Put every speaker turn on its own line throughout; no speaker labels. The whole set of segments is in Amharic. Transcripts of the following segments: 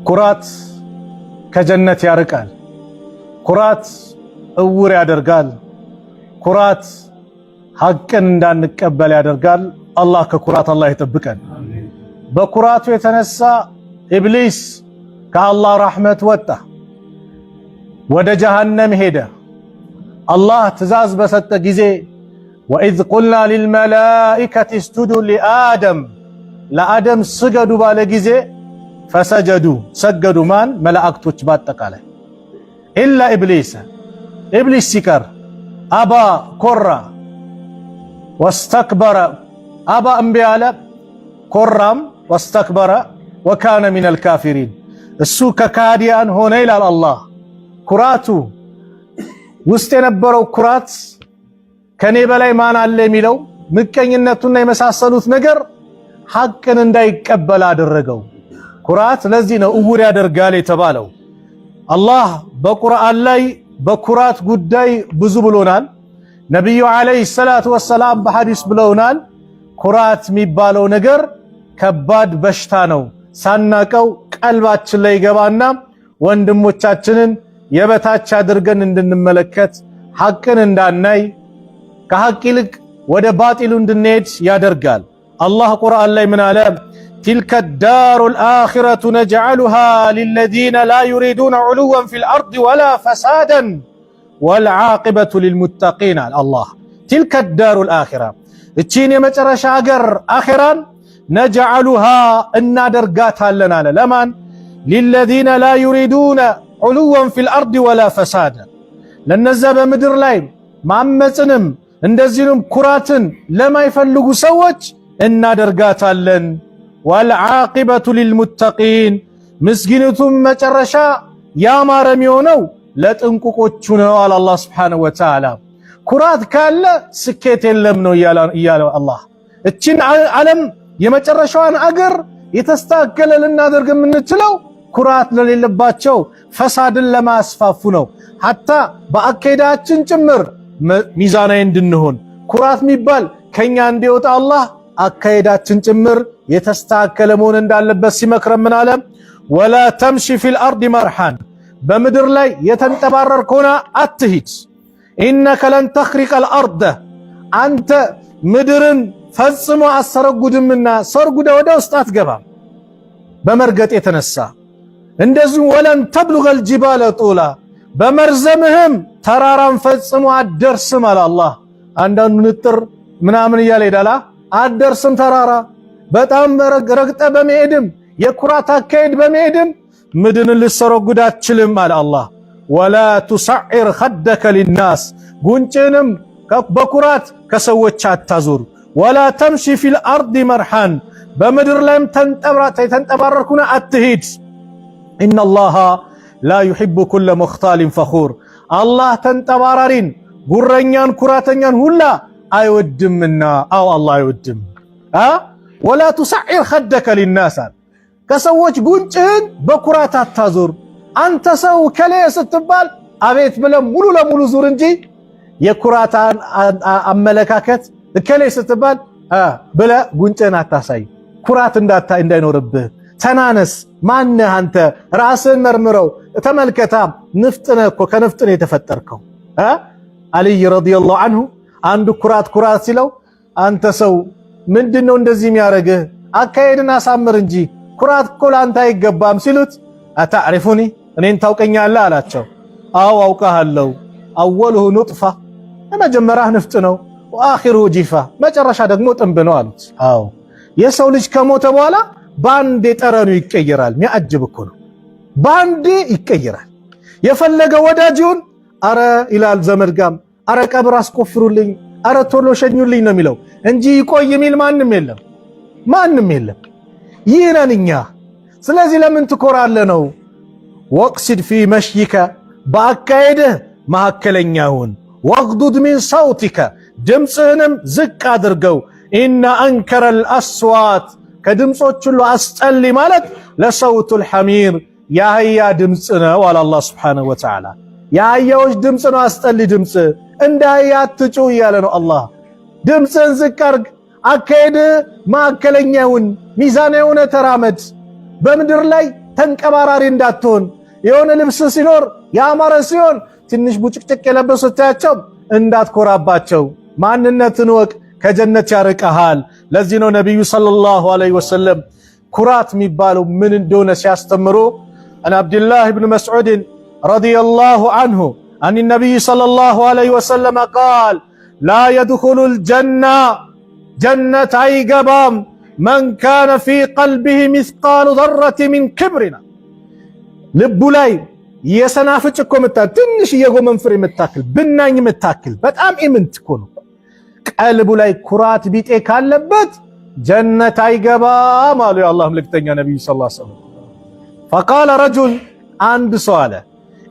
ኩራት ከጀነት ያርቃል። ኩራት እውር ያደርጋል። ኩራት ሐቅን እንዳንቀበል ያደርጋል። አላህ ከኩራት አላህ ይጠብቀን። በኩራቱ የተነሳ ኢብሊስ ከአላህ ረሕመት ወጣ፣ ወደ ጀሃነም ሄደ። አላህ ትእዛዝ በሰጠ ጊዜ ወኢዝ ቁልና ሊልመላኢከቲ እስጁዱ ሊአደም ለአደም ስገዱ ባለ ጊዜ ፈሰጀዱ ሰገዱ ማን? መላእክቶች ባጠቃላይ ኢላ ኢብሊስ ኢብሊስ ሲቀር አባ ኮራ ወስተክበረ አባ እምቢ አለ ኮራም ወስተክበረ ወካነ ሚነል ካፊሪን እሱ ከካዲያን ሆነ ይላል አላህ። ኩራቱ ውስጥ የነበረው ኩራት ከኔ በላይ ማን አለ የሚለው ምቀኝነቱና የመሳሰሉት ነገር ሐቅን እንዳይቀበል አደረገው። ኩራት ለዚህ ነው እውር ያደርጋል የተባለው። አላህ በቁርአን ላይ በኩራት ጉዳይ ብዙ ብሎናል። ነብዩ አለይሂ ሰላቱ ወሰላም በሐዲስ ብለውናል። ኩራት የሚባለው ነገር ከባድ በሽታ ነው። ሳናቀው ቀልባችን ላይ ገባና ወንድሞቻችንን የበታች አድርገን እንድንመለከት ሐቅን እንዳናይ ከሐቅ ይልቅ ወደ ባጢሉ እንድንሄድ ያደርጋል። አላህ ቁርአን ላይ ምን አለ? تلك الدار الآخرة نجعلها للذين لا يريدون علوا في الأرض ولا فسادا والعاقبة للمتقين. الله تلك الدار الآخرة እቺን የመጨረሻ ሀገር አኺራን نجعلها እናደርጋታለን ለና ለማን? للذين لا يريدون علوا في الأرض ولا فسادا ለነዛ በምድር ላይ ማመጽንም እንደዚህም ኩራትን ለማይፈልጉ ሰዎች እናደርጋታለን። ወልዓቂበቱ ሊልሙተቂን ምስጊኑቱም መጨረሻ ያማረ የሚሆነው ለጥንቁቆቹ ነው አለ አላህ ሱብሓነሁ ወተዓላ። ኩራት ካለ ስኬት የለም ነው እያለው አላህ። እቺን ዓለም የመጨረሻዋን አገር የተስተካከለ ልናደርግ የምንችለው ኩራት ለሌለባቸው ፈሳድን ለማስፋፉ ነው። ሐታ በአካሄዳችን ጭምር ሚዛናዊ እንድንሆን ኩራት የሚባል ከኛ እንዲወጣ አላህ አካሄዳችን ጭምር የተስተካከለ መሆን እንዳለበት ሲመክረን ምን አለ? ወላ ተምሺ ፊል አርድ መርሐን በምድር ላይ የተንጠባረርክ ሆነ አትሂድ። ኢነከ ለን ተኽሪቀል አርደ አንተ ምድርን ፈጽሞ አሰረጉድምና ሰርጉደ ወደ ውስጥ አትገባም በመርገጥ የተነሳ። እንደዚሁ ወለን ተብሉገል ጅባለ ጡላ በመርዘምህም ተራራን ፈጽሞ አትደርስም አለ አላህ። አንዳንዱ ንጥር ምናምን እያለ ሄዳላ አትደርስም ተራራ በጣም ረግጠ በመሄድም የኩራት አካሄድ በመሄድም ምድርን ልትሰረጉድ አትችልም አለ አላህ። ወላ ቱሰዒር ኸደከ ሊናስ ጉንጭንም በኩራት ከሰዎች አታዙር። ወላ ተምሺ ፊል አርድ መርሐን በምድር ላይም ተንጠባረርኩና አትሂድ። ኢነላሃ ላ ዩሒቡ ኩለ ሙኽታሊን ፈኹር አላህ ተንጠባራሪን ጉረኛን ኩራተኛን ሁላ አይወድምና። አው አላህ አይወድም። ወላ ቱሰዒር ኸደከ ሊናስ ከሰዎች ጉንጭህን በኩራት አታዙር። አንተ ሰው ከሌ ስትባል አቤት ብለህ ሙሉ ለሙሉ ዙር እንጂ የኩራታን አመለካከት ከሌ ስትባል ብለህ ጉንጭህን አታሳይ። ኩራት እንዳይኖርብህ ተናነስ። ማነህ አንተ? ራስህን መርምረው ተመልከታ። ንፍጥነ እኮ ከንፍጥነ የተፈጠርከው። አልይ ረዲየላሁ ዐንሁ አንዱ ኩራት ሲለው አንተ ሰው ምንድነው እንደዚህ የሚያረግህ? አካሄድን አሳምር እንጂ ኩራት እኮ ላንተ አይገባም ሲሉት አታዕሪፉኒ እኔን ታውቀኛለህ አላቸው። አው አውቃለሁ። አወሉሁ ኑጥፋ መጀመሪያ ንፍጥ ነው፣ ወአኺሩ ጂፋ መጨረሻ ደግሞ ጥንብ ነው አሉት። አው የሰው ልጅ ከሞተ በኋላ ባንዴ ጠረኑ ይቀየራል። የሚያጅብ እኮ ነው። ባንዴ ይቀየራል። የፈለገ ወዳጅውን አረ ይላል ዘመድጋም አረ ቀብር አስቆፍሩልኝ አረ ቶሎ ሸኙልኝ ነው የሚለው እንጂ ይቆይ የሚል ማንም የለም። ይህ ነን እኛ። ስለዚህ ለምን ትኮራለህ ነው? ወቅሲድ ፊ መሽይከ በአካሄድህ መካከለኛውን ወግዱድ ሚን ሰውቲከ ድምፅህንም ዝቅ አድርገው። ኢነ አንከረል አስዋት ከድምፆች ሁሉ አስጠሊ ማለት ለሰውቱል ሐሚር የአህያ ድምፅ ነው አለ አላህ ሱብሓነሁ ወተዓላ። የአህያዎች ድምፅ ነው አስጠሊ ድምፅ። እንደ አህያ አትጩ እያለ ነው አላህ። ድምፅህን ዝቅ አድርግ፣ አካሄድህ መካከለኛውን ሚዛናዊ የሆነ ተራመድ። በምድር ላይ ተንቀባራሪ እንዳትሆን የሆነ ልብስ ሲኖር ያማረ ሲሆን ትንሽ ቡጭቅጭቅ የለበሱታቸው እንዳትኮራባቸው ማንነትን ወቅ ከጀነት ያርቀሃል ለዚህ ነው ነብዩ ሰለላሁ ዐለይሂ ወሰለም ኩራት የሚባለው ምን እንደሆነ ሲያስተምሩ አን አብዱላህ ኢብኑ መስዑድ ረዲየላሁ ዐንሁ አን ነብዩ ሰለላሁ ዐለይሂ ወሰለም قال لا يدخل الجنة جنة አይገባም من كان في قلبه مثقال ذرة من كبرنا ልቡ ላይ የሰናፍጭ እኮ መጣ ትንሽ የጎመን ፍሬ መታከል ብናኝ መታከል በጣም ኢምንት እኮ ነው ቀልቡ ላይ ኩራት ቢጤ ካለበት ጀነት አይገባም አሉ የአላህ መልእክተኛ ነብዩ ሰለላሁ ዐለይሂ ወሰለም فقال رجل አንድ ሰው አለ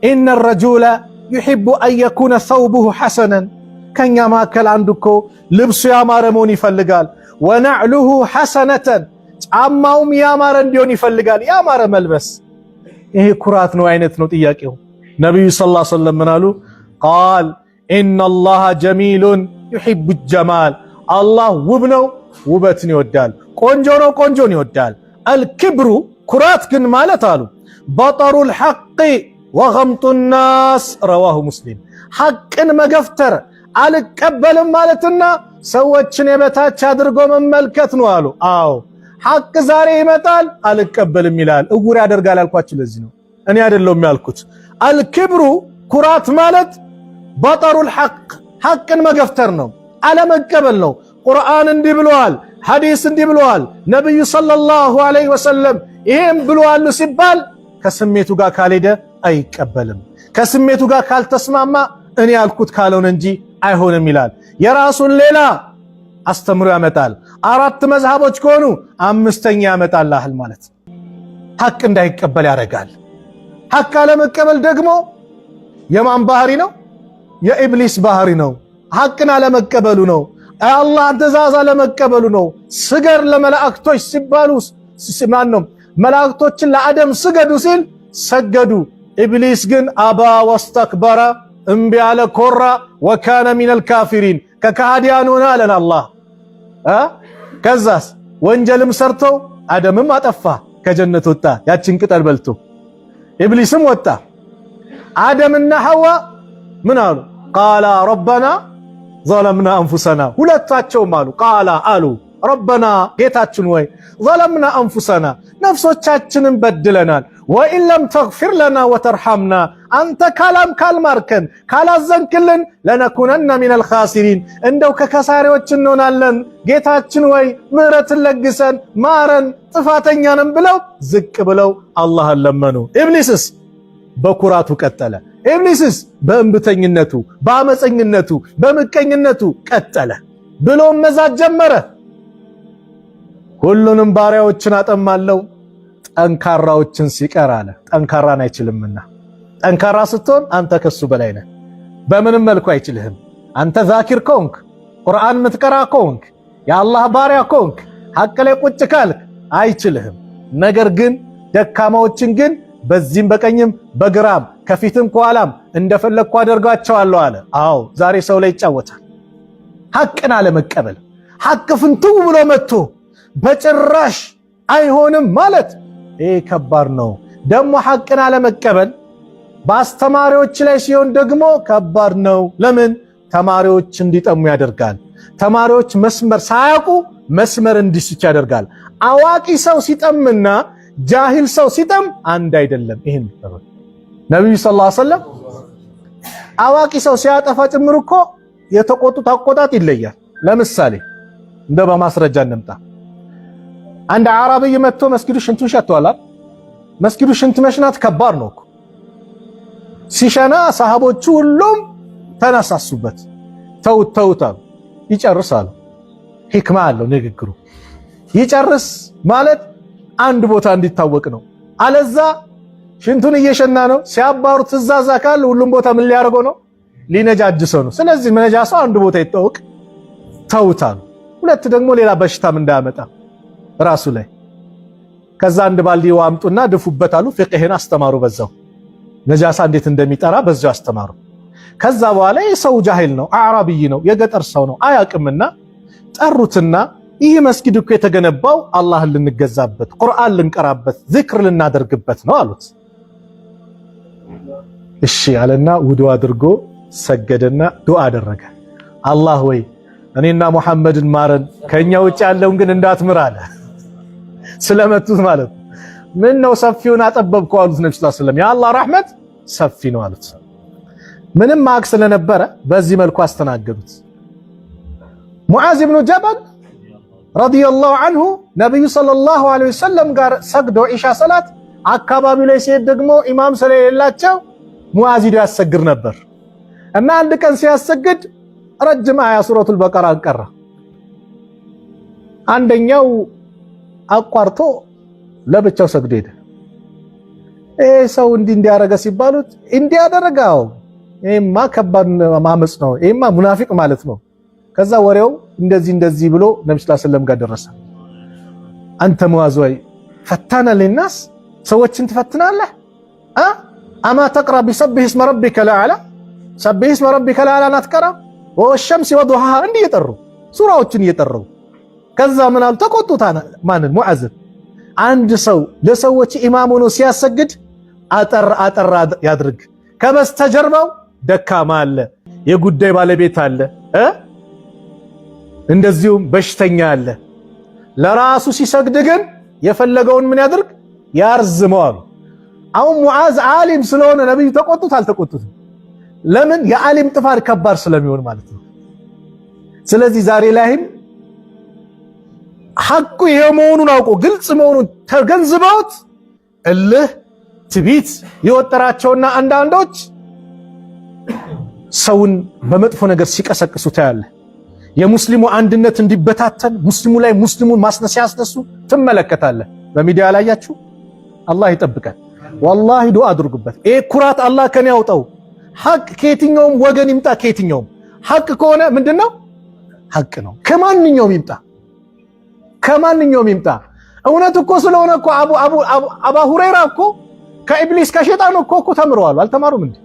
ان الرجل يحب ان يكون ثوبه حسنا ከኛ ማከል አንዱ እኮ ልብሱ ያማረ መሆን ይፈልጋል ونعله حسنة ጫማውም ያማረ እንዲሆን ይፈልጋል ያማረ መልበስ ይሄ ኩራት ነው አይነት ነው ጥያቄው ነብዩ ሰለላሁ ዐለይሂ ወሰለም ምን አሉ قال ان الله جميل يحب الجمال الله ውብ ነው ውበትን ይወዳል ቆንጆ ነው ቆንጆን ይወዳል الكبر ኩራት ግን ማለት አሉ بطر الحق وغمط الناس رواه مسلم ሐቅን መገፍተር አልቀበልም ማለትና ሰዎችን የበታች አድርጎ መመልከት ነው አሉ አዎ ሐቅ ዛሬ ይመጣል አልቀበልም ይላል እጉር ያደርጋል አልኳችሁ ለዚህ ነው እኔ አይደለም ያልኩት الكبر ኩራት ማለት بطر الحق ሐቅን መገፍተር ነው አለመቀበል ነው ቁርአን እንዲህ ብለዋል ሐዲስ እንዲህ ብለዋል ነብዩ ሰለላሁ ዐለይሂ ወሰለም ይሄም ብለዋል ሲባል ከስሜቱ ጋር ካልሄደ አይቀበልም ከስሜቱ ጋር ካልተስማማ እኔ ያልኩት ካልሆነ እንጂ አይሆንም ይላል የራሱን ሌላ አስተምሮ ያመጣል አራት መዝሐቦች ከሆኑ አምስተኛ ያመጣልሃል ማለት ሐቅ እንዳይቀበል ያደርጋል ሐቅ አለመቀበል ደግሞ የማን ባህሪ ነው የኢብሊስ ባህሪ ነው ሐቅን አለመቀበሉ ነው አላህ ትእዛዝ አለመቀበሉ ነው ስገር ለመላእክቶች ሲባሉ ማን ነው መላእክቶችን ለአደም ስገዱ ሲል ሰገዱ ኢብሊስ ግን አባ ወስተክበረ እምቢ አለ ኮራ ወካነ ሚነል ካፊሪን ከካህዲያን ሆነ አለን አላህ ከዛስ ወንጀልም ሰርተው አደምም አጠፋ ከጀነት ወጣ ያችን ቅጠል በልቶ ኢብሊስም ወጣ አደምና ሐዋ ምን አሉ ቃላ ረበና ظلمنا انفسنا ሁለታቸውም አሉ ቃላ አሉ ረበና ጌታችን ወይ ظلمنا انفسنا ነፍሶቻችንን በድለናል ወኢን ለም ተግፊር ለና ወተርሐምና አንተ ካላም ካልማርከን ካላዘንክልን ለነኩነና ሚነል ኻሲሪን እንደው ከከሳሪዎች እንሆናለን ጌታችን ወይ ምህረትን ለግሰን ማረን ጥፋተኛንም ብለው ዝቅ ብለው አላህን ለመኑ ኢብሊስስ በኩራቱ ቀጠለ ኢብሊስስ በእንብተኝነቱ በአመፀኝነቱ በመቀኝነቱ ቀጠለ ብሎ መዛት ጀመረ ሁሉንም ባሪያዎችን አጠማለው ጠንካራዎችን ሲቀር አለ ጠንካራን አይችልምና ጠንካራ ስትሆን አንተ ከሱ በላይ ነህ በምንም መልኩ አይችልህም አንተ ዛኪር ኮንክ ቁርአን ምትቀራ ኮንክ የአላህ ባሪያ ኮንክ ሐቅ ላይ ቁጭ ካልክ አይችልህም ነገር ግን ደካማዎችን ግን በዚህም በቀኝም በግራም ከፊትም ከኋላም እንደፈለኩ አደርጋቸዋለሁ አለ አዎ ዛሬ ሰው ላይ ይጫወታል ሐቅን አለመቀበል ሐቅ ፍንትው ብሎ መጥቶ በጭራሽ አይሆንም ማለት ይሄ ከባድ ነው ደግሞ ሐቅን አለመቀበል በአስተማሪዎች ላይ ሲሆን ደግሞ ከባድ ነው ለምን ተማሪዎች እንዲጠሙ ያደርጋል ተማሪዎች መስመር ሳያውቁ መስመር እንዲስቱ ያደርጋል አዋቂ ሰው ሲጠምና ጃሂል ሰው ሲጠም አንድ አይደለም ይሄን ነብዩ ሰለላሁ ዐለይሂ ወሰለም አዋቂ ሰው ሲያጠፋ ጭምር እኮ የተቆጡት አቆጣጥ ይለያል ለምሳሌ እንደ በማስረጃ እንምጣ አንድ አረብይ መጥቶ መስጊዱ ሽንቱን ሸቷል መስጊዱ ሽንት መሽናት ከባድ ነው እኮ ሲሸና ሰሃቦቹ ሁሉም ተነሳሱበት ተውታሉ ይጨርሳሉ ህክማ አለው ንግግሩ ይጨርስ ማለት አንድ ቦታ እንዲታወቅ ነው አለዛ ሽንቱን እየሸና ነው ሲያባሩ ትዛዛ ካለ ሁሉም ቦታ ምን ሊያርገው ነው ሊነጃጅሰው ነው ስለዚህ መነጃሳው አንድ ቦታ ይታወቅ ተውታሉ ሁለት ደግሞ ሌላ በሽታም እንዳያመጣ ራሱ ላይ ከዛ አንድ ባልዲ ዋምጡና ድፉበታሉ ፍቅህን አስተማሩ በዛው ነጃሳ እንዴት እንደሚጠራ በዛው አስተማሩ ከዛ በኋላ የሰው ጃሂል ነው አዕራብይ ነው የገጠር ሰው ነው አያቅምና ጠሩትና ይህ መስጊድ እኮ የተገነባው አላህን ልንገዛበት፣ ቁርአን ልንቀራበት፣ ዚክር ልናደርግበት ነው አሉት። እሺ አለና ውዱእ አድርጎ ሰገደና ዱዓ አደረገ። አላህ ወይ እኔና ሙሐመድን ማረን፣ ከኛ ውጭ ያለውን ግን እንዳትምር አለ። ስለመቱት ማለት ምን ነው ሰፊውን አጠበብከው አሉት ነብዩ ሰለላሁ ዐለይሂ ወሰለም። የአላህ ረህመት ሰፊ ነው አሉት። ምንም ማቅ ስለነበረ በዚህ መልኩ አስተናገዱት። ሙዓዝ ኢብኑ ጀበል ረዲየላሁ ዐንሁ ነብዩ ሰለላሁ ዐለይሂ ወሰለም ጋር ሰግዶ ኢሻ ሰላት አካባቢ ላይ ሲሄድ ደግሞ ኢማም ስለሌላቸው ሙዓዝ ሂዶ ያሰግድ ነበር እና አንድ ቀን ሲያሰግድ ረጅም አያ ሱረቱል በቀራ ቀራ። አንደኛው አቋርጦ ለብቻው ሰግዶ ሄደ። ሰው እንዲያረገ ሲባሉት እንዲያደረጋው ይሄማ ከባድ ማመጽ ነው፣ ይሄማ ሙናፊቅ ማለት ነው። ከዛ ወሬው እንደዚህ ብሎ ነብዩ ሰለላሁ ዐለይሂ ወሰለም ጋር ደረሰ። አንተ ሙዓዝ ወይ ፈታነ ለናስ ሰዎችን ትፈትናለህ? አማ ተቅራ ቢሰብህ እስመ ረቢከ ለአላ ሰብህ እስመ ረቢከ ለአላ ናትቀራ ወሸምሲ ወዱሃሃ እንዲህ እየጠሩ ሱራዎችን እየጠሩ ከዛ ምን አሉ ተቆጡታ ማንን ሙዓዝን አንድ ሰው ለሰዎች ኢማም ሆኖ ሲያሰግድ አጠር ያድርግ፣ ከበስተጀርባው ደካማ አለ፣ የጉዳይ ባለቤት አለ፣ እንደዚሁም በሽተኛ አለ። ለራሱ ሲሰግድ ግን የፈለገውን ምን ያድርግ ያርዝመው አሉ። አሁን ሙዓዝ ዓሊም ስለሆነ ነብዩ ተቆጡት አልተቆጡትም? ለምን? የዓሊም ጥፋት ከባድ ስለሚሆን ማለት ነው። ስለዚህ ዛሬ ላይም ሐቁ ይሄ መሆኑን አውቆ ግልጽ መሆኑን ተገንዝበውት እልህ ትቢት የወጠራቸውና አንዳንዶች ሰውን በመጥፎ ነገር ሲቀሰቅሱ ታያለ። የሙስሊሙ አንድነት እንዲበታተን ሙስሊሙ ላይ ሙስሊሙን ማስነስ ያስነሱ ትመለከታለህ። በሚዲያ ላይ ያያችሁ አላህ ይጠብቀን። ወላሂ ዱአ አድርጉበት። ይሄ ኩራት አላህ ከኔ ያውጣው። ሐቅ ከየትኛውም ወገን ይምጣ፣ ከየትኛውም ሐቅ ከሆነ ምንድነው ሐቅ ነው። ከማንኛውም ይምጣ እውነት እኮ ስለሆነ እኮ አቡ ሁረይራ እኮ ከኢብሊስ ከሸይጣን እኮ ተምረዋል። አልተማሩም እንዴ?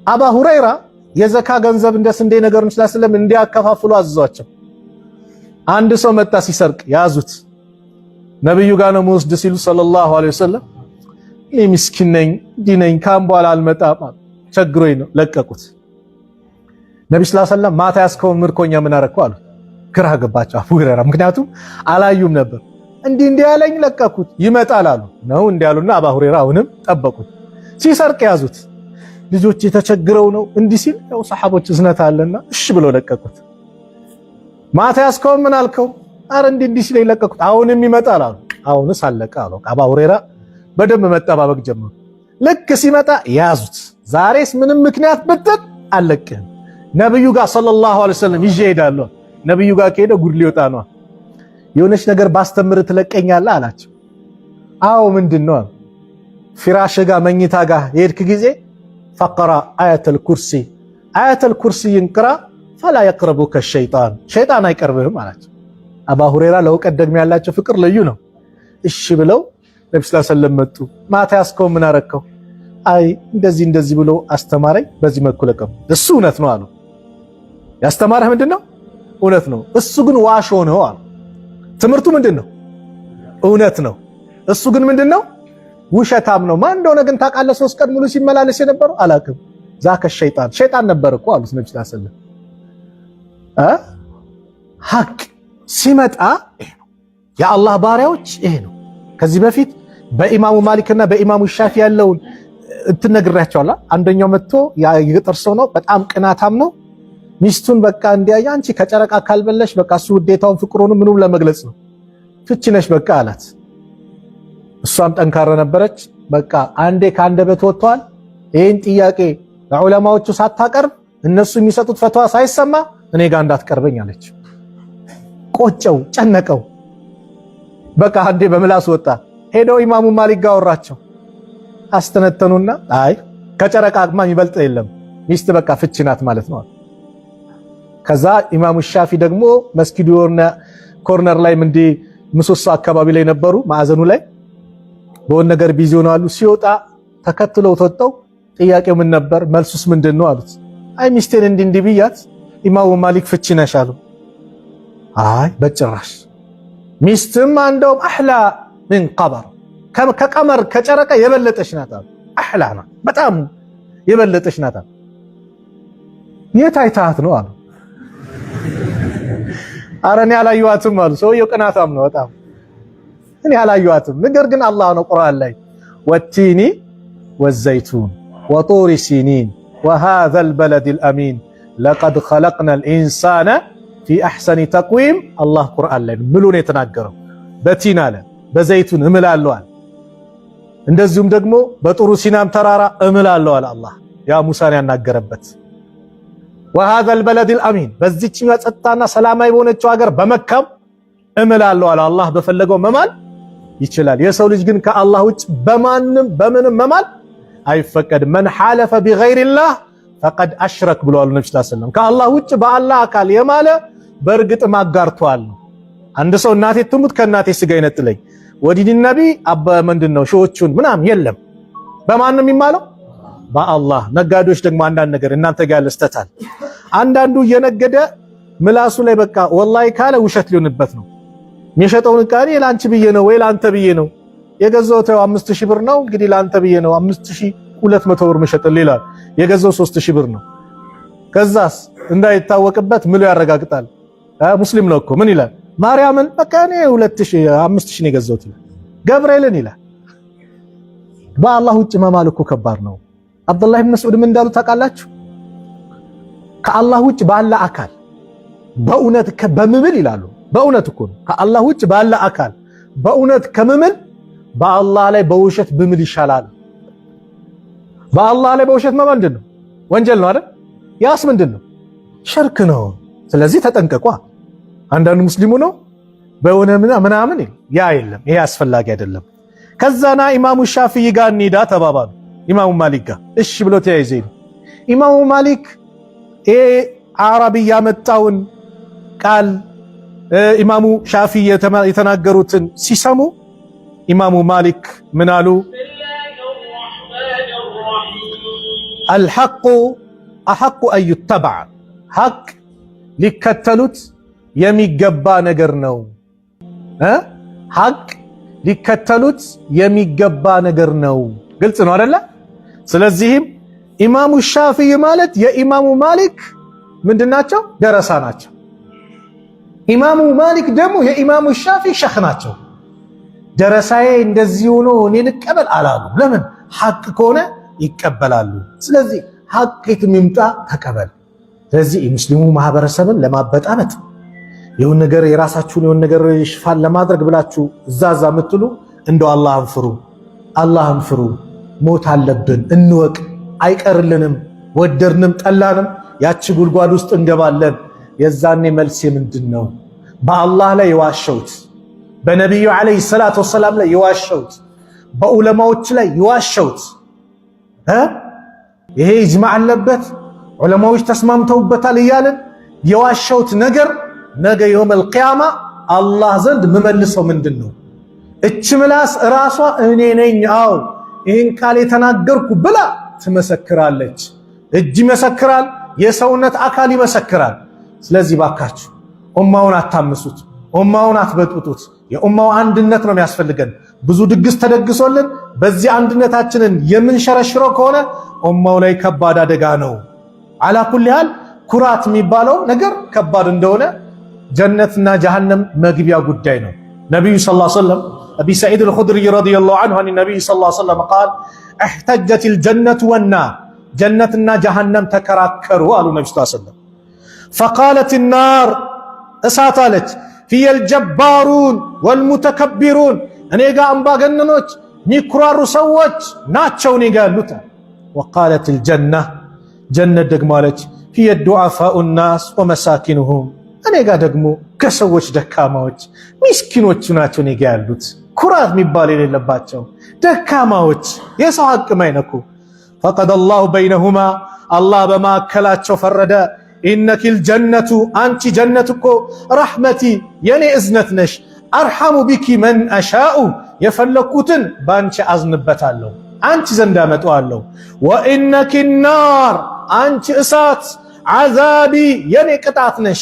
አቡ ሁረይራ የዘካ ገንዘብ እንደ ስንዴ ነገር እንስላስለም እንዲያከፋፍሉ አዘዟቸው። አንድ ሰው መጣ ሲሰርቅ ያዙት። ነብዩ ጋር ነው ወስድ ሲሉ ሰለላሁ ዐለይሂ ወሰለም እኔ ምስኪን ነኝ ዲነኝ ካም በኋላ አልመጣም ቸግሮኝ ነው ለቀቁት። ነብዩ ሰለላሁ ዐለይሂ ወሰለም ማታ ያስከውን ምርኮኛ ምን አረከው አሉ። ግራ ገባቸው አቡ ሁረይራ፣ ምክንያቱም አላዩም ነበር። እንዲህ ያለኝ ለቀቁት ይመጣል አሉ ነው እንዲያሉና አቡ ሁረይራ አሁንም ጠበቁት። ሲሰርቅ ያዙት። ልጆች የተቸግረው ነው እንዲህ ሲል ያው ሰሃቦች እዝነት አለና እሺ ብለው ለቀቁት። ማታ ያስከውን ምን አልከው? አረ እንዲህ ሲል ለቀቁት። አሁንም ይመጣል አሉ። አሁንስ አለቀ አሉ። አቡ ሁረይራ በደንብ መጠባበቅ ጀመሩ። ልክ ሲመጣ ያዙት። ዛሬስ ምንም ምክንያት ብትል አለቅህም፣ ነብዩ ጋር ሰለላሁ ዐለይሂ ወሰለም ይዤ እሄዳለሁ። ነብዩ ጋር ከሄደ ጉድ ሊወጣ ነው። የሆነች ነገር ባስተምር ትለቀኛለህ አላቸው። አዎ ምንድነው? ፍራሽ ጋር መኝታ ጋር የሄድክ ጊዜ ፈቅራ አያተል ኩርሲ ይንቅራ ፈላ የቅረቡከ ሸይጣን አይቀርብህም አላቸው። አቡ ሁረይራ ለእውቀት ደግሞ ያላቸው ፍቅር ልዩ ነው። እሺ ብለው ነብዩ ሰለላሁ ዐለይሂ ወሰለም መጡ። ማታ ያስከው ምን አረከው? አይ እንደዚህ ብሎ አስተማረኝ፣ በዚህ መልኩ ለቀም። እሱ እውነት ነው አሉ። ያስተማረህ ምንድነው? እውነት ነው። እሱ ግን ዋሾ ነው አሉ። ትምህርቱ ምንድነው? እውነት ነው። እሱ ግን ምንድነው? ውሸታም ነው። ማን እንደሆነ ግን ታውቃለህ? 3 ቀን ሙሉ ሲመላለስ የነበረው አላውቅም። ዛከ ሸይጣን ነበር እኮ አሉት ነብዩ ሰለላሁ ዐለይሂ ወሰለም። ሐቅ ሲመጣ ይሄ ነው የአላህ ባሪያዎች፣ ይሄ ነው። ከዚህ በፊት በኢማሙ ማሊክና በኢማሙ ሻፊ ያለውን እንትን ነግሬያቸዋለሁ። አንደኛው መጥቶ የገጠር ሰው ነው፣ በጣም ቅናታም ነው። ሚስቱን በቃ እንዲያያ አንቺ ከጨረቃ ካልበለሽ በቃ እሱ ውዴታውን ፍቅሩን ምኑም ለመግለጽ ነው ፍቺ ነሽ በቃ አላት። እሷም ጠንካራ ነበረች። በቃ አንዴ ከአንደበት ወጥቷል። ይሄን ጥያቄ ለዑለማዎቹ ሳታቀርብ እነሱ የሚሰጡት ፈትዋ ሳይሰማ እኔ ጋር እንዳትቀርበኝ አለች። ቆጨው፣ ጨነቀው። በቃ አንዴ በምላስ ወጣ። ሄደው ኢማሙ ማሊክ ጋር አወራቸው። አስተነተኑና አይ ከጨረቃማ የሚበልጥ የለም ሚስት በቃ ፍቺ ናት ማለት ነው። ከዛ ኢማሙ ሻፊ ደግሞ መስጊዱ ኮርነር ላይ እንዲ ምሰሶ አካባቢ ላይ ነበሩ፣ ማዕዘኑ ላይ በሆነ ነገር ቢዚ ሆነዋል። ሲወጣ ተከትለው ተወጣው። ጥያቄው ምን ነበር? መልሱስ ምንድነው አሉት። አይ ሚስቴን እንዲህ ብያት ኢማሙ ማሊክ ፍቺ ነሽ አሉ። አይ በጭራሽ ሚስትም እንደውም አህላ ምን ቀመር ከቀመር ከጨረቃ የበለጠች ናት አህላ ናት በጣም የበለጠች ናት የት አይታት ነው አሉ ኧረ እኔ አላየኋትም አሉ ሰውየው ቅናታም ነው በጣም እኔ አላየኋትም ነገር ግን አላህ ነው ቁርአን ላይ ወቲኒ ወዘይቱን ወጡሪ ሲኒን وهذا البلد الأمين لقد خلقنا الإنسان في أحسن تقويم الله قرآن ላይ ምሉን የተናገረው በቲን አለ በዘይቱን እምላለሁ አለ እንደዚሁም ደግሞ በጡሩ ሲናም ተራራ እምላለሁ አለ አላህ ያ ሙሳን ያናገረበት وهذا البلد الأمين በዚህች ጸጥታና ሰላማዊ በሆነችው ሀገር በመካም እምላለሁ አለ አላህ በፈለገው መማል ይችላል የሰው ልጅ ግን ከአላህ ውጭ በምንም መማል አይፈቀድም من حالف بغير الله فقد أشرك ብለዋል ነብዩ ሰለላሁ ዐለይሂ ወሰለም ከአላህ ውጭ በአላህ አካል የማለ በእርግጥ ማጋርቷል አንድ ሰው እናቴ ትሙት ከእናቴ ስጋ ይነጥለኝ ወዲድ ነቢ አባ ምንድነው ሾዎቹን ምናም የለም በማንም የሚማለው በአላህ ነጋዴዎች ደግሞ አንዳንድ ነገር እናንተ ጋር ያለስተታል አንዳንዱ እየነገደ ምላሱ ላይ በቃ ወላሂ ካለ ውሸት ሊሆንበት ነው የሚሸጠውን ቃል ላንቺ ብዬ ነው ወይ ላንተ ብዬ ነው የገዛው 5000 ብር ነው እንግዲህ ላንተ ብዬ ነው 5200 ብር መሸጥልህ ይላል የገዛው 3000 ብር ነው ከዛስ እንዳይታወቅበት ምሉ ያረጋግጣል ሙስሊም ነው እኮ ምን ይላል ማርያምን በቃ እኔ 5000 ነው የገዛሁት ይላል ገብርኤልን ይላል በአላህ ውጭ መማል እኮ ከባድ ነው አብዱላህ ኢብኑ መስዑድ ምን እንዳሉ ታውቃላችሁ ከአላህ ውጭ ባለ አካል በእውነት በመምል ይላሉ በእውነት እኮ ከአላህ ውጭ ባለ አካል በእውነት ከመምል በአላህ ላይ በውሸት ብምል ይሻላል በአላህ ላይ በውሸት ምንድነው ወንጀል ነው አይደል ያስ ምንድነው ሽርክ ነው ስለዚህ ተጠንቀቁ አንዳንዱ ሙስሊሙ ነው በእውነ ምናምን ያ የለም ይሄ አስፈላጊ አይደለም ከዛና ኢማሙ ሻፊዒ ጋር እንሂዳ ተባባሉ ኢማሙ ማሊክ ጋር እሺ ብሎ ተያይዘኝ ኢማሙ ማሊክ አረብ ያመጣውን ቃል ኢማሙ ሻፊዒ የተናገሩትን ሲሰሙ ኢማሙ ማሊክ ምን አሉ الحق احق ان يتبع حق ሊከተሉት የሚገባ ነገር ነው ሐቅ ሊከተሉት የሚገባ ነገር ነው ግልጽ ነው አይደለ ስለዚህም ኢማሙ ሻፊዒ ማለት የኢማሙ ማሊክ ምንድናቸው ደረሳ ናቸው ኢማሙ ማሊክ ደግሞ የኢማሙ ሻፊዒ ሸኽ ናቸው ደረሳዬ እንደዚህ ሆኖ እኔ ልቀበል አላሉ ለምን ሐቅ ከሆነ ይቀበላሉ ስለዚህ ሐቅ ይምጣ ተቀበል ስለዚህ ሙስሊሙ ማህበረሰብን ለማበጣበጥ የሆነ ነገር የራሳችሁን የሆነ ነገር ሽፋን ለማድረግ ብላችሁ እዛዛ ምትሉ እንደው አላህን ፍሩ ሞት አለብን እንወቅ አይቀርልንም ወደርንም ጠላንም ያቺ ጉልጓድ ውስጥ እንገባለን የዛኔ መልስ ምንድነው በአላህ ላይ የዋሸውት በነብዩ አለይሂ ሰላቱ ወሰለም ላይ የዋሸውት በዑለማዎች ላይ የዋሸውት ይሄ ኢጅማዕ አለበት ዑለማዎች ተስማምተውበታል ይያልን የዋሸውት ነገር ነገ የውመል ቂያማ አላህ ዘንድ መመልሰው ምንድነው እች ምላስ ራሷ እኔ ነኝ አው ይሄን ቃል የተናገርኩ ብላ ትመሰክራለች እጅ ይመሰክራል የሰውነት አካል ይመሰክራል ስለዚህ ባካችሁ ኡማውን አታምሱት ኡማውን አትበጥጡት የኡማው አንድነት ነው የሚያስፈልገን ብዙ ድግስ ተደግሶልን በዚህ አንድነታችንን የምንሸረሽረው ከሆነ ኡማው ላይ ከባድ አደጋ ነው አላ ኩል ያል ኩራት የሚባለው ነገር ከባድ እንደሆነ ጀነትና ጀሃነም መግቢያ ጉዳይ ነው ነብዩ ሰለላሁ ዐለይሂ ወሰለም አቢ ሰዒድ አልኹድሪ ረዲየላሁ ዐንሁ አን ነብዩ ሰለላሁ ዐለይሂ ወሰለም قال احتجت الجنة والنار ጀነትና ጀሃነም ተከራከሩ አሉ ነብዩ ሰለላሁ ዐለይሂ ወሰለም فقالت النار እሳት አለች في الجبارون والمتكبرون እኔ ጋር አምባገነኖች ሚኩራሩ ሰዎች ናቸው እኔ ጋር ያሉት وقالت الجنة ጀነት ደግሞ አለች في الضعفاء الناس ومساكنهم እኔ ጋር ደግሞ ከሰዎች ደካማዎች ምስኪኖች ናቸው እኔ ጋር ያሉት ኩራት የሚባል የሌለባቸው ደካማዎች የሰው ሐቅ ማይነኩ فقد الله بينهما الله በማከላቸው ፈረደ إنك الجنة أنت جنتك رحمتي يني إذنت نش أرحم بك من أشاء يفلكوتن بانش أزنبتالو أنت زندامتوالو وإنك النار أنت إسات عذابي يني قطعت نش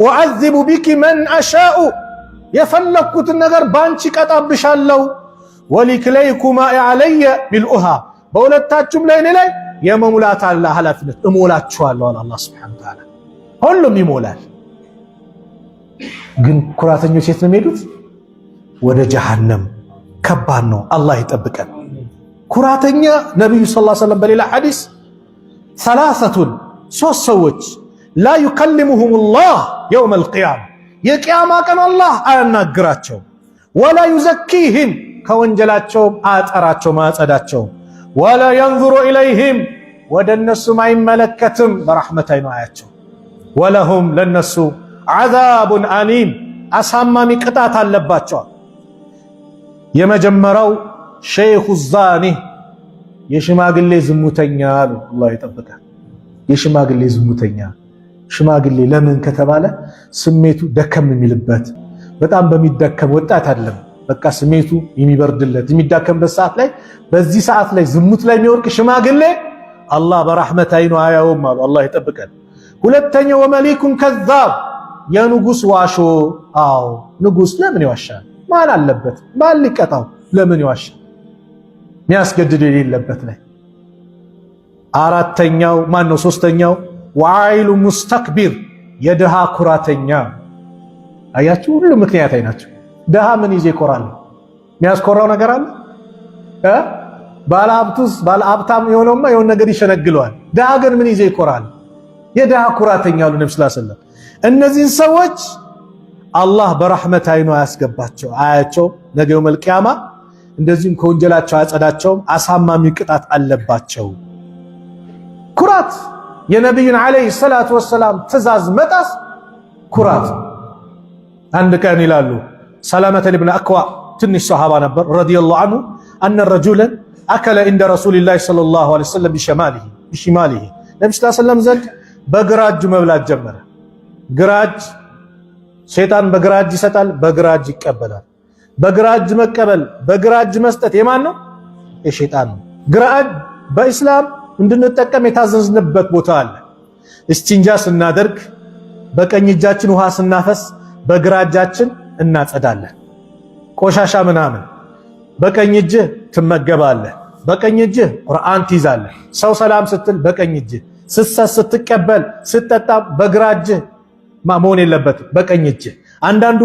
ወዐዚቡ ቢኪ መን አሻኡ የፈለኩትን ነገር ባንቺ ቀጣብሻለሁ። ወሊክለይኩማ ዐለየ ሚልኡሃ በሁለታችሁም ላይ እኔ ላይ የመሙላት አለ ኃላፊነት እሞላችኋለሁ አለ አላህ ሱብሓነሁ ወተዓላ። ሁሉም ይሞላል። ግን ኩራተኞች የት ነው የሚሄዱት? ወደ ጀሃነም። ከባድ ነው። አላህ ይጠብቀን። ኩራተኛ ነብዩ ሰለላሁ ዐለይሂ ወሰለም በሌላ ሐዲስ ሰላሰቱን ሶስት ሰዎች ላ ዩከሊሙሁሙላህ የውመል ቂያማ የቂያማ ቀን አላህ አያናግራቸው፣ ወላ ዩዘኪህም ከወንጀላቸውም አያጠራቸውም አያጸዳቸውም፣ ወላ የንዙሩ ኢለይህም ወደ እነሱም አይመለከትም በረሕመት አይኑ አያቸው፣ ወለሁም ለነሱ ዐዛቡን አሊም አሳማሚ ቅጣት አለባቸዋል። የመጀመሪያው ሸይኹ ዛኒ የሽማግሌ ዝሙተኛ አሉ። አላህ ይጠብቃል። የሽማግሌ ዝሙተኛ ሽማግሌ ለምን ከተባለ ስሜቱ ደከም የሚልበት በጣም በሚደከም ወጣት አይደለም፣ በቃ ስሜቱ የሚበርድለት የሚዳከምበት ሰዓት ላይ በዚህ ሰዓት ላይ ዝሙት ላይ የሚወርቅ ሽማግሌ አላህ በረሕመት አይኑ አያውም አሉ። አላህ ይጠብቃል። ሁለተኛው ወመሊኩን ከዛብ የንጉስ ዋሾ። አዎ ንጉስ ለምን ይዋሻል? ማን አለበት? ማን ሊቀጣው? ለምን ይዋሻል? የሚያስገድድ የሌለበት ላይ። አራተኛው ማን ነው? ሶስተኛው ወዓይሉ ሙስተክቢር የድሃ ኩራተኛ። አያችሁ፣ ሁሉ ምክንያታዊ ናቸው። ድሃ ምን ይዜ ይኮራል? የሚያስኮራው ነገር አለ? ባለሀብታም የሆነውማ የሆነ ነገር ይሸነግለዋል። ድሃ ግን ምን ይዜ ይኮራል? የድሃ ኩራተኛ አሉ ነብዩ ሰለላሁ ዐለይሂ ወሰለም። እነዚህን ሰዎች አላህ በረሕመት አይኑ አያስገባቸው አያቸው ነገ የውመል ቂያማ። እንደዚሁም ከወንጀላቸው አያጸዳቸውም፣ አሳማሚ ቅጣት አለባቸው። ኩራት የነቢዩን ዓለይሂ ሰላቱ ወሰላም ትእዛዝ መጣስ ኩራት። አንድ ቀን ይላሉ ሰላመተ ብን አክዋ ትንሽ ሰሃባ ነበር ረዲየላሁ ዐንሁ አነ ረጁለን አከለ እንደ ረሱሊላሂ ሰለላሁ ዐለይሂ ወሰለም ቢሽማሊሂ ነብዩ ሰለላሁ ዐለይሂ ወሰለም ዘንድ በግራ እጁ መብላት ጀመረ። ግራ እጅ ሸይጣን በግራ እጅ ይሰጣል፣ በግራ እጅ ይቀበላል። በግራ እጅ መቀበል በግራ እጅ መስጠት የማን ነው? የሸይጣን ነው። ግራ እጅ በኢስላም እንድንጠቀም የታዘዝንበት ቦታ አለ። እስቲንጃ ስናደርግ በቀኝ እጃችን ውሃ ስናፈስ በግራ እጃችን እናጸዳለን። ቆሻሻ ምናምን በቀኝ እጅህ ትመገባለህ፣ በቀኝ እጅህ ቁርአን ትይዛለህ። ሰው ሰላም ስትል በቀኝ እጅህ፣ ስትቀበል ስትጠጣ በግራ እጅህ መሆን የለበትም በቀኝ እጅህ። አንዳንዱ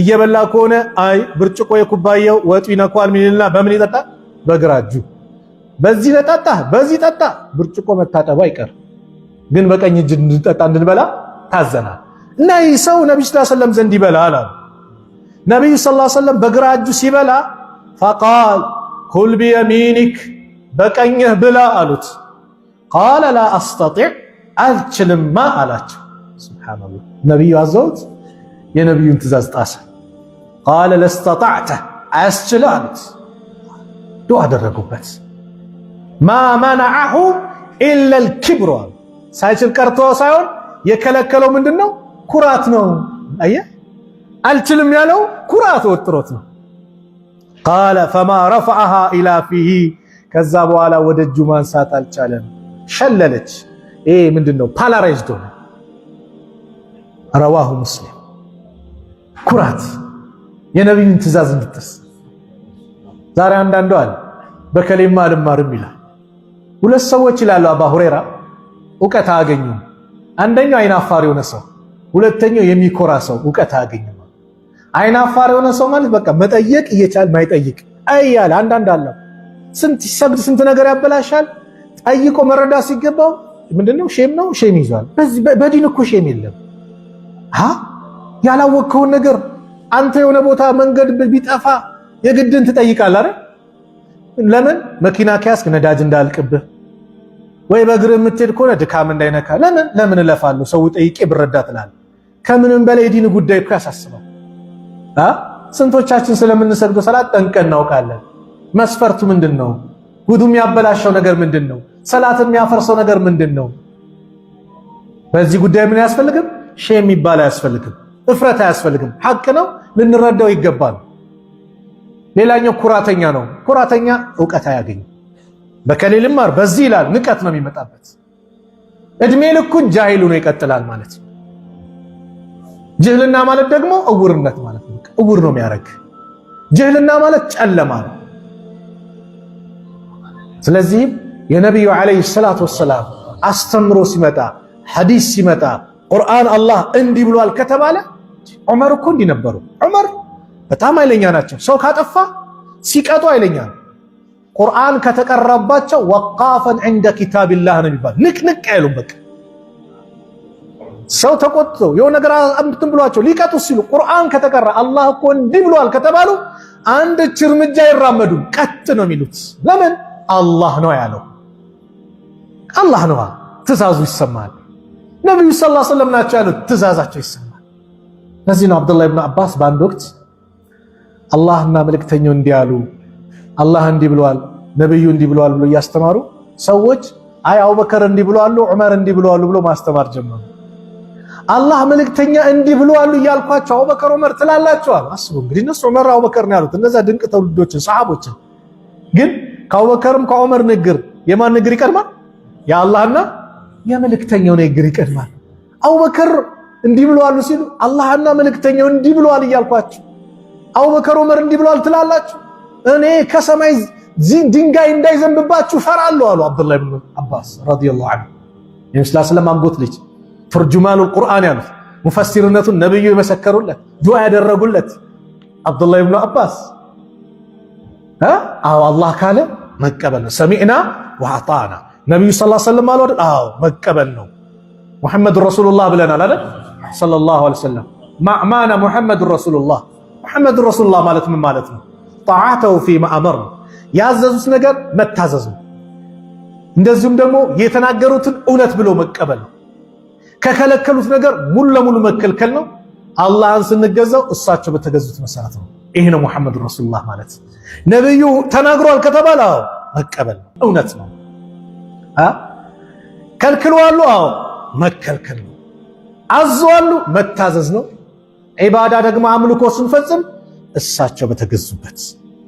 እየበላ ከሆነ አይ ብርጭቆ የኩባያው ወጡ ይነኳል ሚልና በምን ይጠጣ? በግራ እጁ። በዚህ ለጠጣ በዚህ ጠጣ፣ ብርጭቆ መታጠቡ አይቀር፣ ግን በቀኝ እጅ እንድንጠጣ እንድንበላ ታዘናል። እና ይህ ሰው ነብዩ ሰለላሁ ዐለይሂ ወሰለም ዘንድ ይበላል አሉ። ነብዩ ሰለላሁ ዐለይሂ ወሰለም በግራ እጁ ሲበላ ፈቃል ኩል ቢየሚኒክ በቀኝህ ብላ አሉት። ቃለ ላ አስተጢዕ አልችልማ አላቸው። ሱብሃንአላህ ነብዩ አዘውት የነብዩን ትእዛዝ ጣሰ። ቃለ ለስተጣዕተ አያስችልህ አሉት። ዱዓ አደረጉበት። ማ መነዐሁ ኢላ አልኪብሩ ሳይችል ቀርቶ ሳይሆን የከለከለው ምንድነው? ኩራት ነው። አየህ አልችልም ያለው ኩራት ወጥሮት ነው። ቃለ ፈማ ረፈዐሃ ኢላ ፊሂ ከዛ በኋላ ወደ እጁ ማንሳት አልቻለም። ሸለለች። ይሄ ምንድነው? ፓላራይዝድ ሆነ። ረዋሁ ሙስሊም። ኩራት የነቢዩን ትእዛዝ እንድትስ ዛሬ አንዳንዱ አለ በከሌማ አልማርም ይላል። ሁለት ሰዎች ይላሉ አባ ሁረይራ ዕውቀት አያገኙም። አንደኛው አይናፋር የሆነ ሰው፣ ሁለተኛው የሚኮራ ሰው ዕውቀት አያገኙም። አይናፋር የሆነ ሰው ማለት በቃ መጠየቅ እየቻለ ማይጠይቅ አያለ አንዳንድ አለ ስንት ይሰግድ ስንት ነገር ያበላሻል። ጠይቆ መረዳት ሲገባው ምንድነው? ሼም ነው። ሼም ይዟል። በዲን እኮ ሼም የለም። ያላወቅከውን ነገር አንተ የሆነ ቦታ መንገድ ቢጠፋ የግድን ትጠይቃለህ አይደል? ለምን? መኪና ከያዝክ ነዳጅ እንዳልቅብህ ወይ በእግር የምትሄድ ከሆነ ድካም እንዳይነካ ለምን እለፋለሁ ሰው ጠይቄ ብረዳ ትላለህ። ከምንም በላይ የዲን ጉዳይ እኮ ያሳስባል። ስንቶቻችን ስለምንሰግደው ሰላት ጠንቀን እናውቃለን። መስፈርቱ ምንድነው? ውዱ የሚያበላሸው ነገር ምንድነው? ሰላት የሚያፈርሰው ነገር ምንድነው? በዚህ ጉዳይ ምን አያስፈልግም? ሼም የሚባል አያስፈልግም። እፍረት አያስፈልግም። ሐቅ ነው፣ ልንረዳው ይገባል። ሌላኛው ኩራተኛ ነው። ኩራተኛ ዕውቀት አያገኝም። በከሌል ማር በዚህ ይላል፣ ንቀት ነው የሚመጣበት። እድሜ ልኩን ጃሂሉ ነው ይቀጥላል ማለት ነው። ጅህልና ማለት ደግሞ እውርነት ማለት ነው። እውር ነው የሚያደርግ። ጅህልና ማለት ጨለማ ነው። ስለዚህ የነብዩ አለይሂ ሰላቱ ወሰላም አስተምሮ ሲመጣ ሐዲስ ሲመጣ ቁርአን አላህ እንዲህ ብሏል ከተባለ ዑመር እኮ እንዲህ ነበሩ። ዑመር በጣም ኃይለኛ ናቸው። ሰው ካጠፋ ሲቀጡ ኃይለኛ ነው። ቁርአን ከተቀረባቸው ወቃፈን ዐንደ ኪታቢላህ ነው የሚባል ንቅንቅ አይሉም። በቃ ሰው ተቆጥተው የሆነ ነገር እንትን ብሏቸው ሊቀጡ ሲሉ ቁርአን ከተቀራ አላህ እኮ እንዲህ ብሏል ከተባሉ አንድ እርምጃ አይራመዱም፣ ቀጥ ነው የሚሉት። ለምን? አላህ ነው ያለው። አላህ ነው ትእዛዙ ይሰማል። ነብዩ ሰለላሁ ዐለይሂ ወሰለም ናቸው ያሉት፣ ትእዛዛቸው ይሰማል። ለዚህ ነው አብዱላህ ኢብኑ አባስ በአንድ ወቅት አላህና መልእክተኛው እንዲህ አሉ፣ አላህ እንዲህ ብሏል፣ ነብዩ እንዲህ ብሏል ብሎ እያስተማሩ ሰዎች አይ አቡበከር እንዲህ ብሏል፣ ዑመር እንዲህ ብሏል ብሎ ማስተማር ጀመሩ። አላህ መልእክተኛ እንዲህ ብሏል እያልኳቸው አቡበከር ዑመር ትላላችሁ አሉ። አስቡ እንግዲህ እነሱ ዑመር አቡበከር ነው ያሉት፣ እነዛ ድንቅ ተውልዶችን ሰሃቦችን። ግን ከአቡበከርም ከዑመር ንግር የማን ንግር ይቀድማል? የአላህና የመልእክተኛው ንግር ይቀድማል። አቡበከር እንዲህ ብሏል ሲሉ አላህና መልእክተኛው እንዲህ ብሏል እያልኳችሁ አቡበከር ዑመር እንዲህ ብሏል ትላላችሁ። እኔ ከሰማይ ድንጋይ እንዳይዘንብባችሁ ፈራለሁ አሉ አብዱላህ ኢብኑ አባስ ረዲየላሁ ዐንሁ። የሙስላ ሰለም አጎት ልጅ ተርጁማኑል ቁርአን ያሉት ሙፈሲርነቱን ነብዩ የመሰከሩለት ዱዓ ያደረጉለት አብዱላህ ኢብኑ አባስ አዎ አላህ ካለ መቀበል ነው። ሰሚዕና ወአጣዕና ነብዩ ሰለላሁ ዐለይሂ ወሰለም አሉ አይደል? አዎ መቀበል ነው። ሙሐመድ ረሱሉላህ ብለናል አይደል? ሰለላሁ ዐለይሂ ወሰለም ማዕማና ሙሐመድ ረሱሉላህ። ሙሐመድ ረሱሉላህ ማለት ምን ማለት ነው? ጣዓተሁ ፊማ አመር፣ ያዘዙት ነገር መታዘዝ ነው። እንደዚሁም ደግሞ የተናገሩትን እውነት ብሎ መቀበል ነው። ከከለከሉት ነገር ሙሉ ለሙሉ መከልከል ነው። አላህን ስንገዛው እሳቸው በተገዙት መሰረት ነው። ይሄ ነው ሙሐመድ ረሱሉላህ ማለት። ነብዩ ተናግሯል ከተባለ አዎ መቀበል ነው፣ እውነት ነው። ከልክለዋል፣ አዎ መከልከል ነው። አዘዋል፣ መታዘዝ ነው። ዒባዳ ደግሞ አምልኮ ስንፈጽም እሳቸው በተገዙበት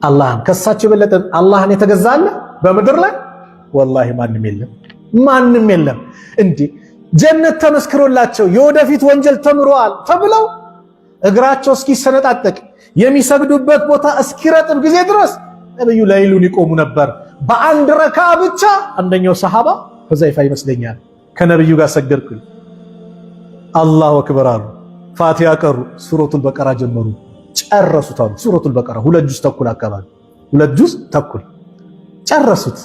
አላህን ከእሳቸው የበለጠ አላህን የተገዛ አለ በምድር ላይ? ወላሂ ማንም የለም፣ ማንም የለም። እንዴ ጀነት ተመስክሮላቸው የወደፊት ወንጀል ተምረዋል ተብለው እግራቸው እስኪሰነጣጠቅ የሚሰግዱበት ቦታ እስኪረጥብ ጊዜ ድረስ ነብዩ ሌሊቱን ይቆሙ ነበር። በአንድ ረካ ብቻ አንደኛው ሰሃባ ሁዘይፋ ይመስለኛል ከነብዩ ጋር ሰገድኩ፣ አላሁ አክበር አሉ። ፋቲሃ ቀሩ፣ ሱረቱል በቀራ ጀመሩ፣ ጨረሱት አሉ። ሱረቱል በቀራ 2 ጁዝ ተኩል አካባቢ 2 ጁዝ ተኩል ጨረሱት።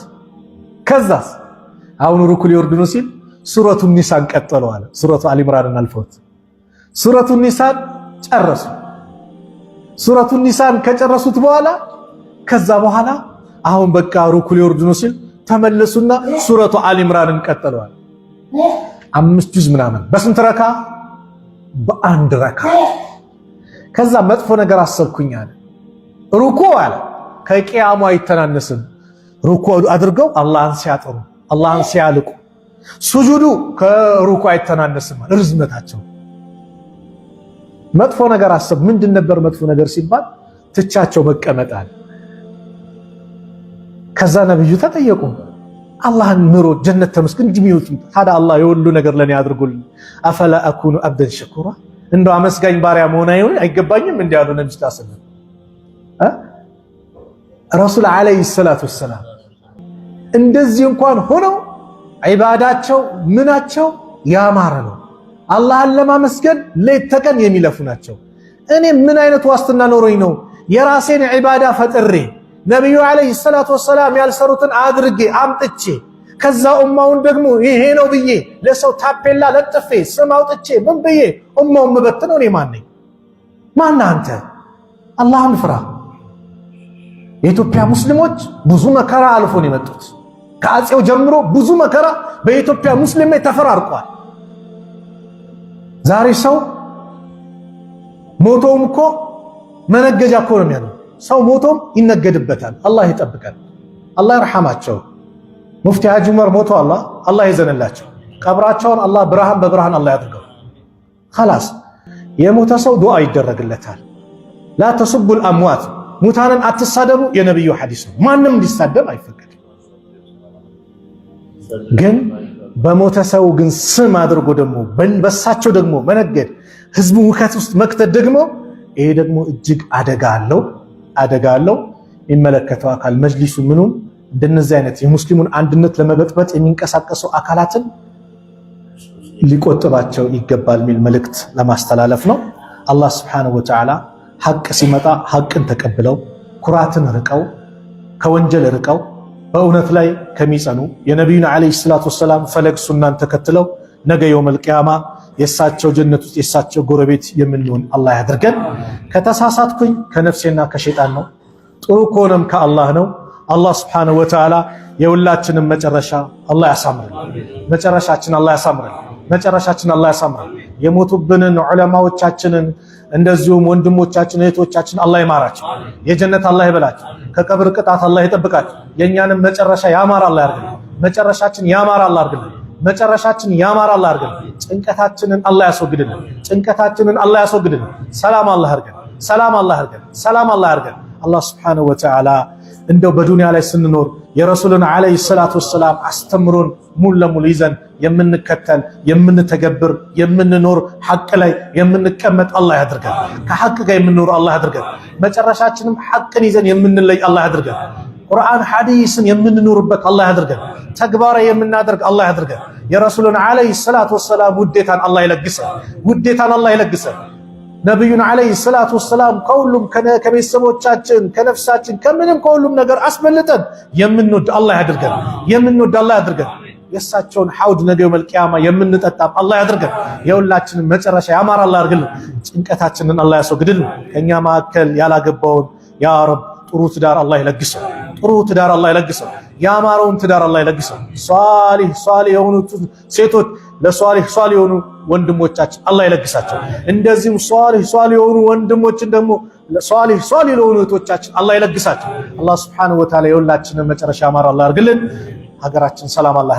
ከዛስ አሁን ሩኩዕ ሊወርዱ ነው ሲል ሱረቱ ኒሳን ቀጠሉ አለ። ሱረቱ አሊ ኢምራንን አልፈውት ሱረቱ ኒሳን ጨረሱ። ሱረቱ ኒሳን ከጨረሱት በኋላ ከዛ በኋላ አሁን በቃ ሩኩዕ ሊወርዱ ነው ሲል ተመለሱና ሱረቱ አሊ ኢምራንን ቀጠሉ አለ። 5 ጁዝ ምናምን በስንት ረካ? በአንድ ረካ። ከዛ መጥፎ ነገር አሰብኩኝ አለ። ሩኩዕ አለ ከቂያሙ አይተናነስም። ሩኩዕ አድርገው አላህን ሲያጠሩ አላህን ሲያልቁ፣ ሱጁዱ ከሩኩዕ አይተናነስም ርዝመታቸው። መጥፎ ነገር አሰብ። ምንድን ነበር መጥፎ ነገር ሲባል ትቻቸው መቀመጣል። ከዛ ነብዩ ተጠየቁ፣ አላህን ምሮ ጀነት ተመስገን እንጂ ሚውት ታዲያ አላህ የሁሉ ነገር ለኔ አድርጎልኝ አፈላ አኩኑ አብደን ሸኩራ፣ እንደው አመስጋኝ ባሪያ መሆን አይገባኝም እንዴ ያሉ ነብዩ ሰለላሁ ዐለይሂ ወሰለም ረሱል ዐለይሂ ሰላቱ ወሰላም። እንደዚህ እንኳን ሆነው ዒባዳቸው ምናቸው ያማረ ነው። አላህን ለማመስገን ሌት ተቀን የሚለፉ ናቸው። እኔ ምን አይነት ዋስትና ኖሮኝ ነው የራሴን ዒባዳ ፈጥሬ ነብዩ ዐለይሂ ሰላቱ ወሰላም ያልሰሩትን አድርጌ አምጥቼ ከዛ ኡማውን ደግሞ ይሄ ነው ብዬ ለሰው ታፔላ ለጥፌ ስም አውጥቼ ምን ብዬ ኡማውን መበትነው? እኔ ማን ነኝ? ማን አንተ? አላህን ፍራ። የኢትዮጵያ ሙስሊሞች ብዙ መከራ አልፎ ነው የመጡት። ከአጼው ጀምሮ ብዙ መከራ በኢትዮጵያ ሙስሊም ላይ ተፈራርቋል። ዛሬ ሰው ሞቶም እኮ መነገጃ እኮ ነው የሚያለው። ሰው ሞቶም ይነገድበታል። አላህ ይጠብቀን፣ አላህ ይርሐማቸው። ሙፍቲ ሐጂ ዑመር ሞቶ አላህ ይዘንላቸው። ቀብራቸውን አላህ ብርሃን በብርሃን አላህ ያድርገው። خلاص የሞተ ሰው ዱዓ ይደረግለታል። ላ ተሱቡል አምዋት፣ ሙታንን አትሳደቡ የነብዩ ሐዲስ ነው። ማንም እንዲሳደብ አይፈቀድም። ግን በሞተ ሰው ግን ስም አድርጎ ደግሞ በሳቸው ደግሞ መነገድ ህዝቡ ውከት ውስጥ መክተት ደግሞ ይሄ ደግሞ እጅግ አደጋ አለው። የሚመለከተው አካል መጅሊሱ ምኑም እንደነዚህ አይነት የሙስሊሙን አንድነት ለመበጥበጥ የሚንቀሳቀሱ አካላትን ሊቆጥባቸው ይገባል የሚል መልእክት ለማስተላለፍ ነው። አላህ Subhanahu Wa Ta'ala ሐቅ ሲመጣ ሐቅን ተቀብለው ኩራትን ርቀው ከወንጀል ርቀው በእውነት ላይ ከሚጸኑ የነብዩን አለይሂ ሰላቱ ወሰላም ፈለግ ሱናን ተከትለው ነገ የውመል ቂያማ የሳቸው ጀነት ውስጥ የሳቸው ጎረቤት የምንሆን አላህ ያድርገን። ከተሳሳትኩኝ ከነፍሴና ከሸይጣን ነው፣ ጥሩ ከሆነም ከአላህ ነው። አላህ Subhanahu Wa Ta'ala የሁላችንም መጨረሻ አላህ ያሳምረን። መጨረሻችን አላህ ያሳምረን። የሞቱብንን ዑለማዎቻችንን እንደዚሁም ወንድሞቻችን እህቶቻችን አላህ ይማራቸው፣ የጀነት አላህ ይበላቸው፣ ከቀብር ቅጣት አላህ ይጠብቃቸው። የኛንም መጨረሻ ያማረ አላህ ያርግልን። መጨረሻችን ያማረ አላህ ያርግልን። ጭንቀታችንን አላህ ያስወግድልን። ሰላም አላህ ያርገን። አላህ Subhanahu Wa Ta'ala እንደው በዱንያ ላይ ስንኖር የረሱልን አለይሂ ሰላቱ ወሰላም አስተምሮን ሙሉ ለሙሉ ይዘን የምንከተል የምንተገብር የምንኖር ሐቅ ላይ የምንቀመጥ አላህ ያድርገን። ከሐቅ ጋር የምንኖር አላህ ያድርገን። መጨረሻችንም ሐቅን ይዘን የምንለይ አላህ ያድርገን። ቁርአን ሐዲስን የምንኖርበት አላህ ያድርገን። ተግባራዊ የምናደርግ አላህ ያድርገን። የረሱልን አለይሂ ሰላቱ ወሰላም ውዴታን አላህ ይለግሰን። ነብዩን አለይሂ ሰላቱ ወሰላም ከሁሉም ከቤተሰቦቻችን ከነፍሳችን ከምንም ከሁሉም ነገር አስበልጠን የምንወድ አላህ ያድርገን። የእሳቸውን ሐውድ ነገ የውመል ቂያማ የምንጠጣ አላህ ያድርገን። የሁላችንም መጨረሻ ያማረ አላህ ያድርግልን። ጭንቀታችንን አላህ ያስወግድልን። ከኛ መካከል ያላገባውን ያ ረብ ጥሩ ትዳር አላህ ይለግሰው። ያማረውን ትዳር አላህ ይለግሰው። ሷሊህ የሆኑ ሴቶች ለሷሊህ የሆኑ ወንድሞቻችን አላህ ይለግሳቸው። እንደዚህም ሷሊህ የሆኑ ወንድሞችን ደግሞ ሷሊህ ለሆኑ እህቶቻችን አላህ ይለግሳቸው። አላህ Subhanahu Wa Ta'ala የሁላችንን መጨረሻ ያማረ አላህ ያድርግልን። ሀገራችን ሰላም አላህ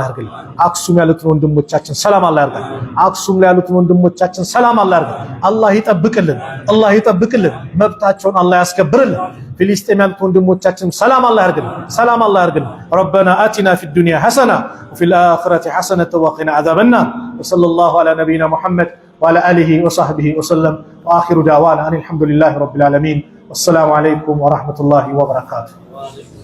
ያርግልን። አክሱም ያሉትን ወንድሞቻችን ሰላም አላህ ያርግልን። አክሱም ላይ ያሉትን ወንድሞቻችን ሰላም አላህ ያርግልን። አላህ ይጠብቅልን። መብታቸውን አላህ ያስከብርልን። ፊሊስጤም ያሉት ወንድሞቻችን ሰላም አላህ ያርግልን። ረበና አቲና ፊድ ዱንያ ሐሰና ወፊል አኺረቲ ሐሰነተ ወቂና አዛበናር ወሰለላሁ ዐላ ነቢይና ሙሐመድ ወዐላ አሊሂ ወሰህቢሂ ወሰለም ወአኺሩ ዳዕዋና አልሐምዱሊላሂ ረቢል ዓለሚን ወሰላሙ ዐለይኩም ወረሕመቱላሂ ወበረካቱሁ።